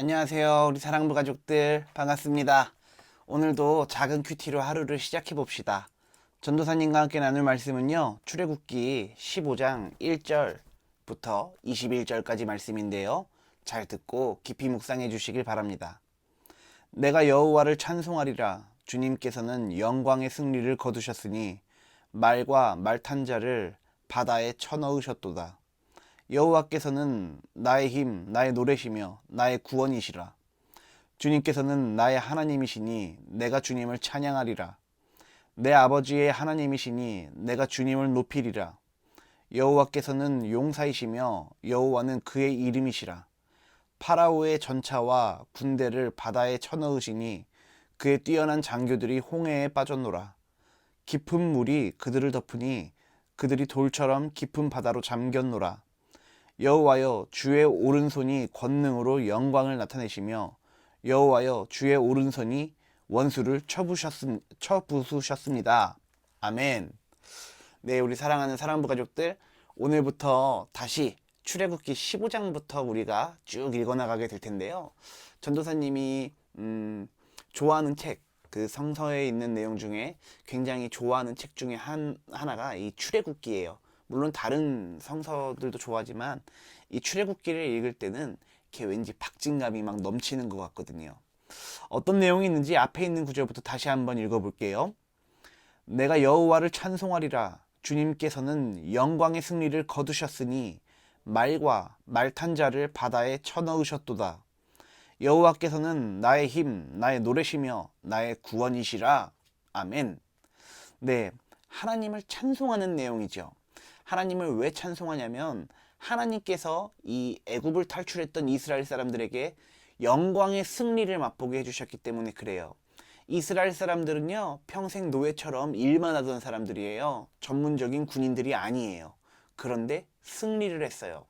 안녕하세요. 우리 사랑부 가족들 반갑습니다. 오늘도 작은 큐티로 하루를 시작해 봅시다. 전도사님과 함께 나눌 말씀은요, 출애굽기 15장 1절부터 21절까지 말씀인데요. 잘 듣고 깊이 묵상해 주시길 바랍니다. 내가 여호와를 찬송하리라. 주님께서는 영광의 승리를 거두셨으니 말과 말탄 자를 바다에 쳐넣으셨도다. 여호와께서는 나의 힘, 나의 노래시며 나의 구원이시라. 주님께서는 나의 하나님이시니 내가 주님을 찬양하리라. 내 아버지의 하나님이시니 내가 주님을 높이리라. 여호와께서는 용사이시며 여호와는 그의 이름이시라. 파라오의 전차와 군대를 바다에 쳐넣으시니 그의 뛰어난 장교들이 홍해에 빠졌노라. 깊은 물이 그들을 덮으니 그들이 돌처럼 깊은 바다로 잠겼노라. 여호와여, 주의 오른손이 권능으로 영광을 나타내시며 여호와여, 주의 오른손이 원수를 쳐부수셨습니다. 아멘. 네, 우리 사랑하는 사랑부 가족들, 오늘부터 다시 출애굽기 15장부터 우리가 쭉 읽어나가게 될 텐데요. 전도사님이 좋아하는 책, 그 성서에 있는 내용 중에 굉장히 좋아하는 책 중에 하나가 이 출애굽기예요. 물론 다른 성서들도 좋아하지만 이 출애굽기를 읽을 때는 이렇게 왠지 박진감이 막 넘치는 것 같거든요. 어떤 내용이 있는지 앞에 있는 구절부터 다시 한번 읽어볼게요. 내가 여호와를 찬송하리라. 주님께서는 영광의 승리를 거두셨으니 말과 말탄 자를 바다에 쳐넣으셨도다. 여호와께서는 나의 힘, 나의 노래시며 나의 구원이시라. 아멘. 네, 하나님을 찬송하는 내용이죠. 하나님을 왜 찬송하냐면 하나님께서 이 애굽을 탈출했던 이스라엘 사람들에게 영광의 승리를 맛보게 해주셨기 때문에 그래요. 이스라엘 사람들은요, 평생 노예처럼 일만 하던 사람들이에요. 전문적인 군인들이 아니에요. 그런데 승리를 했어요.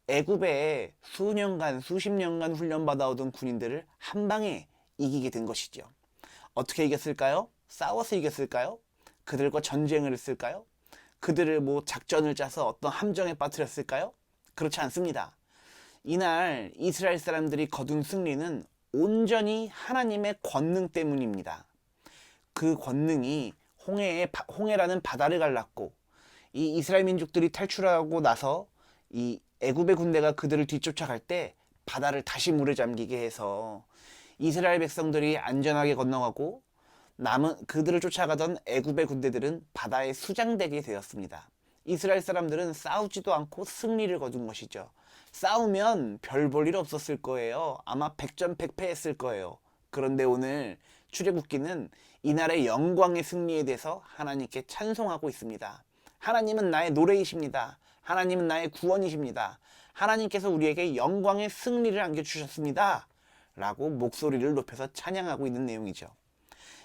애굽에 수년간, 수십 년간 훈련받아오던 군인들을 한 방에 이기게 된 것이죠. 어떻게 이겼을까요? 싸워서 이겼을까요? 그들과 전쟁을 했을까요? 그들을 작전을 짜서 어떤 함정에 빠뜨렸을까요? 그렇지 않습니다. 이날 이스라엘 사람들이 거둔 승리는 온전히 하나님의 권능 때문입니다. 그 권능이 홍해라는 바다를 갈랐고, 이 이스라엘 민족들이 탈출하고 나서 이 애굽의 군대가 그들을 뒤쫓아갈 때 바다를 다시 물에 잠기게 해서 이스라엘 백성들이 안전하게 건너가고 남은 그들을 쫓아가던 애굽의 군대들은 바다에 수장되게 되었습니다. 이스라엘 사람들은 싸우지도 않고 승리를 거둔 것이죠. 싸우면 별 볼 일 없었을 거예요. 아마 백전백패했을 거예요. 그런데 오늘 출애굽기는 이날의 영광의 승리에 대해서 하나님께 찬송하고 있습니다. 하나님은 나의 노래이십니다. 하나님은 나의 구원이십니다. 하나님께서 우리에게 영광의 승리를 안겨주셨습니다. 라고 목소리를 높여서 찬양하고 있는 내용이죠.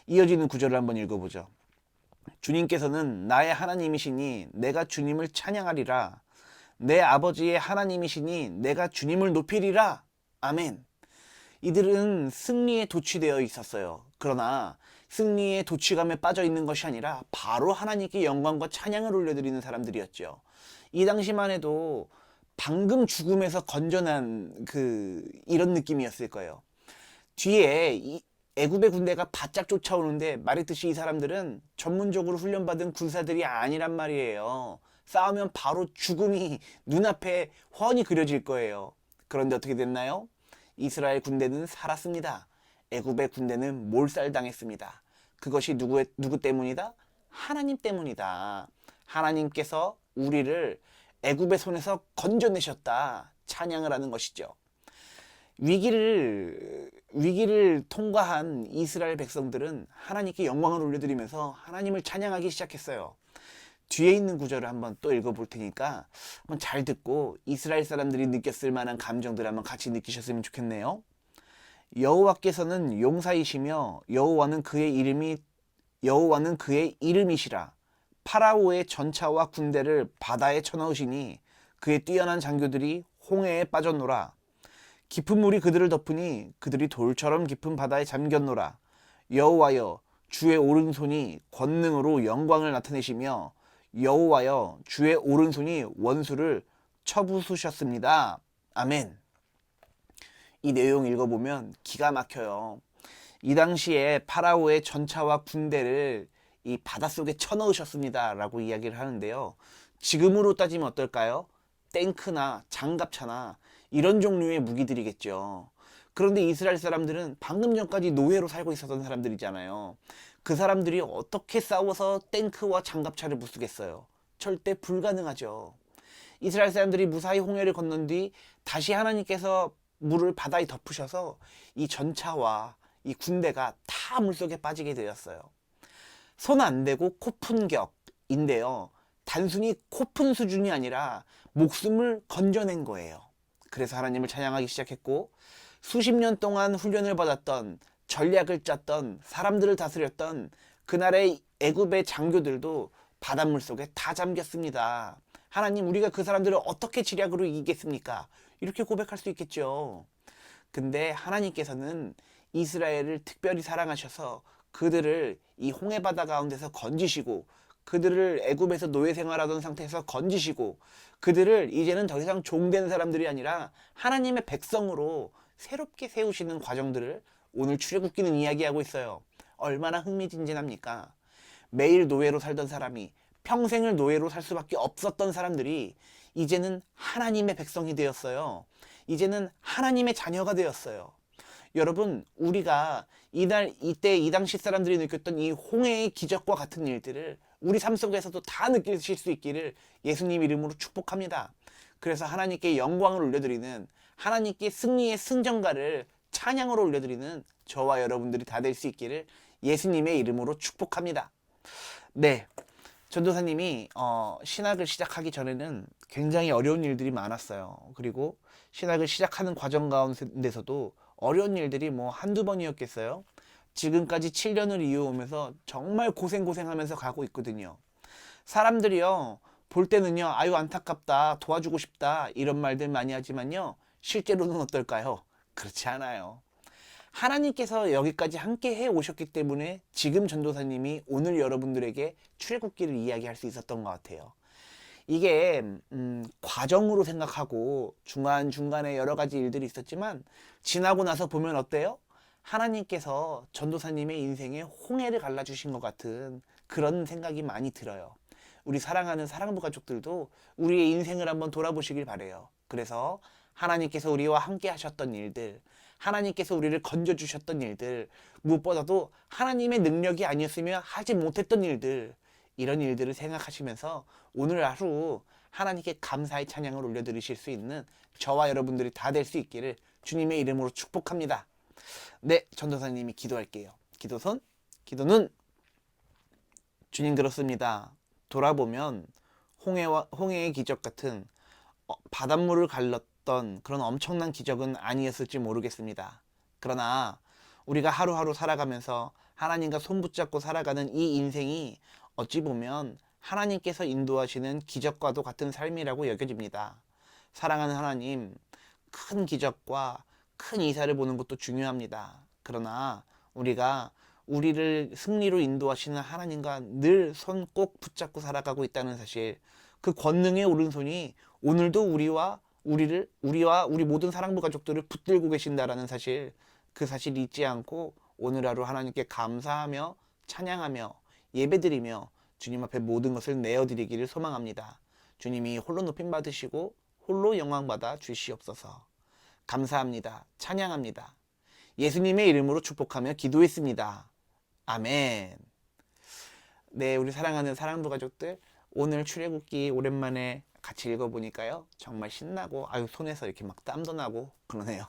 이어지는 구절을 한번 읽어보죠. 주님께서는 나의 하나님이시니 내가 주님을 찬양하리라. 내 아버지의 하나님이시니 내가 주님을 높이리라. 아멘. 이들은 승리에 도취되어 있었어요. 그러나 승리의 도취감에 빠져 있는 것이 아니라 바로 하나님께 영광과 찬양을 올려드리는 사람들이었죠. 이 당시만 해도 방금 죽음에서 건져난 이런 느낌이었을 거예요. 뒤에 애굽의 군대가 바짝 쫓아오는데 말했듯이 이 사람들은 전문적으로 훈련받은 군사들이 아니란 말이에요. 싸우면 바로 죽음이 눈앞에 훤히 그려질 거예요. 그런데 어떻게 됐나요? 이스라엘 군대는 살았습니다. 애굽의 군대는 몰살당했습니다. 그것이 누구 때문이다? 하나님 때문이다. 하나님께서 우리를 애굽의 손에서 건져내셨다. 찬양을 하는 것이죠. 위기를 통과한 이스라엘 백성들은 하나님께 영광을 올려드리면서 하나님을 찬양하기 시작했어요. 뒤에 있는 구절을 한번 또 읽어볼 테니까 한번 잘 듣고 이스라엘 사람들이 느꼈을 만한 감정들을 한번 같이 느끼셨으면 좋겠네요. 여호와께서는 용사이시며 여호와는 그의 이름이시라. 파라오의 전차와 군대를 바다에 쳐넣으시니 그의 뛰어난 장교들이 홍해에 빠졌노라. 깊은 물이 그들을 덮으니 그들이 돌처럼 깊은 바다에 잠겼노라. 여호와여, 주의 오른손이 권능으로 영광을 나타내시며 여호와여, 주의 오른손이 원수를 쳐부수셨습니다. 아멘. 이 내용 읽어보면 기가 막혀요. 이 당시에 파라오의 전차와 군대를 이 바닷속에 쳐넣으셨습니다 라고 이야기를 하는데요. 지금으로 따지면 어떨까요? 탱크나 장갑차나 이런 종류의 무기들이겠죠. 그런데 이스라엘 사람들은 방금 전까지 노예로 살고 있었던 사람들이잖아요. 그 사람들이 어떻게 싸워서 탱크와 장갑차를 부수겠어요? 절대 불가능하죠. 이스라엘 사람들이 무사히 홍해를 건넌 뒤 다시 하나님께서 물을 바다에 덮으셔서 이 전차와 이 군대가 다 물속에 빠지게 되었어요. 손 안 대고 코푼 격인데요. 단순히 코푼 수준이 아니라 목숨을 건져낸 거예요. 그래서 하나님을 찬양하기 시작했고, 수십 년 동안 훈련을 받았던, 전략을 짰던, 사람들을 다스렸던 그날의 애굽의 장교들도 바닷물 속에 다 잠겼습니다. 하나님, 우리가 그 사람들을 어떻게 지략으로 이기겠습니까? 이렇게 고백할 수 있겠죠. 근데 하나님께서는 이스라엘을 특별히 사랑하셔서 그들을 이 홍해바다 가운데서 건지시고, 그들을 애굽에서 노예 생활하던 상태에서 건지시고, 그들을 이제는 더 이상 종된 사람들이 아니라 하나님의 백성으로 새롭게 세우시는 과정들을 오늘 출애굽기는 이야기하고 있어요. 얼마나 흥미진진합니까? 매일 노예로 살던 사람이, 평생을 노예로 살 수밖에 없었던 사람들이 이제는 하나님의 백성이 되었어요. 이제는 하나님의 자녀가 되었어요. 여러분, 우리가 이때 이 당시 사람들이 느꼈던 이 홍해의 기적과 같은 일들을 우리 삶 속에서도 다 느끼실 수 있기를 예수님 이름으로 축복합니다. 그래서 하나님께 영광을 올려드리는, 하나님께 승리의 승전가를 찬양으로 올려드리는 저와 여러분들이 다 될 수 있기를 예수님의 이름으로 축복합니다. 네, 전도사님이 신학을 시작하기 전에는 굉장히 어려운 일들이 많았어요. 그리고 신학을 시작하는 과정 가운데서도 어려운 일들이 뭐 한두 번이었겠어요. 지금까지 7년을 이어오면서 정말 고생하면서 가고 있거든요. 사람들이요, 볼 때는요, 아유 안타깝다, 도와주고 싶다 이런 말들 많이 하지만요, 실제로는 어떨까요? 그렇지 않아요. 하나님께서 여기까지 함께 해 오셨기 때문에 지금 전도사님이 오늘 여러분들에게 출애굽기를 이야기할 수 있었던 것 같아요. 이게 과정으로 생각하고 중간중간에 여러 가지 일들이 있었지만 지나고 나서 보면 어때요? 하나님께서 전도사님의 인생에 홍해를 갈라주신 것 같은 그런 생각이 많이 들어요. 우리 사랑하는 사랑부 가족들도 우리의 인생을 한번 돌아보시길 바래요. 그래서 하나님께서 우리와 함께 하셨던 일들, 하나님께서 우리를 건져주셨던 일들, 무엇보다도 하나님의 능력이 아니었으면 하지 못했던 일들, 이런 일들을 생각하시면서 오늘 하루 하나님께 감사의 찬양을 올려드리실 수 있는 저와 여러분들이 다 될 수 있기를 주님의 이름으로 축복합니다. 네, 전도사님이 기도할게요. 기도손, 기도눈. 주님, 그렇습니다. 돌아보면 홍해의 기적 같은 바닷물을 갈랐던 그런 엄청난 기적은 아니었을지 모르겠습니다. 그러나 우리가 하루하루 살아가면서 하나님과 손붙잡고 살아가는 이 인생이 어찌 보면 하나님께서 인도하시는 기적과도 같은 삶이라고 여겨집니다. 사랑하는 하나님, 큰 기적과 큰 이사를 보는 것도 중요합니다. 그러나 우리가 우리를 승리로 인도하시는 하나님과 늘 손 꼭 붙잡고 살아가고 있다는 사실, 그 권능의 오른손이 오늘도 우리와 우리 모든 사랑부 가족들을 붙들고 계신다라는 사실, 그 사실 잊지 않고 오늘 하루 하나님께 감사하며 찬양하며 예배드리며 주님 앞에 모든 것을 내어드리기를 소망합니다. 주님이 홀로 높임 받으시고 홀로 영광 받아 주시옵소서. 감사합니다. 찬양합니다. 예수님의 이름으로 축복하며 기도했습니다. 아멘. 네, 우리 사랑하는 사랑부 가족들, 오늘 출애굽기 오랜만에 같이 읽어보니까요, 정말 신나고 아유 손에서 이렇게 막 땀도 나고 그러네요.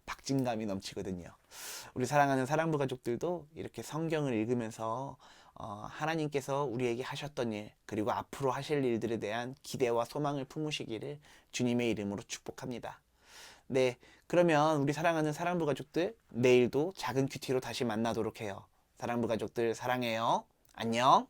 박진감이 넘치거든요. 우리 사랑하는 사랑부 가족들도 이렇게 성경을 읽으면서 하나님께서 우리에게 하셨던 일, 그리고 앞으로 하실 일들에 대한 기대와 소망을 품으시기를 주님의 이름으로 축복합니다. 네, 그러면 우리 사랑하는 사랑부 가족들, 내일도 작은 큐티로 다시 만나도록 해요. 사랑부 가족들 사랑해요. 안녕.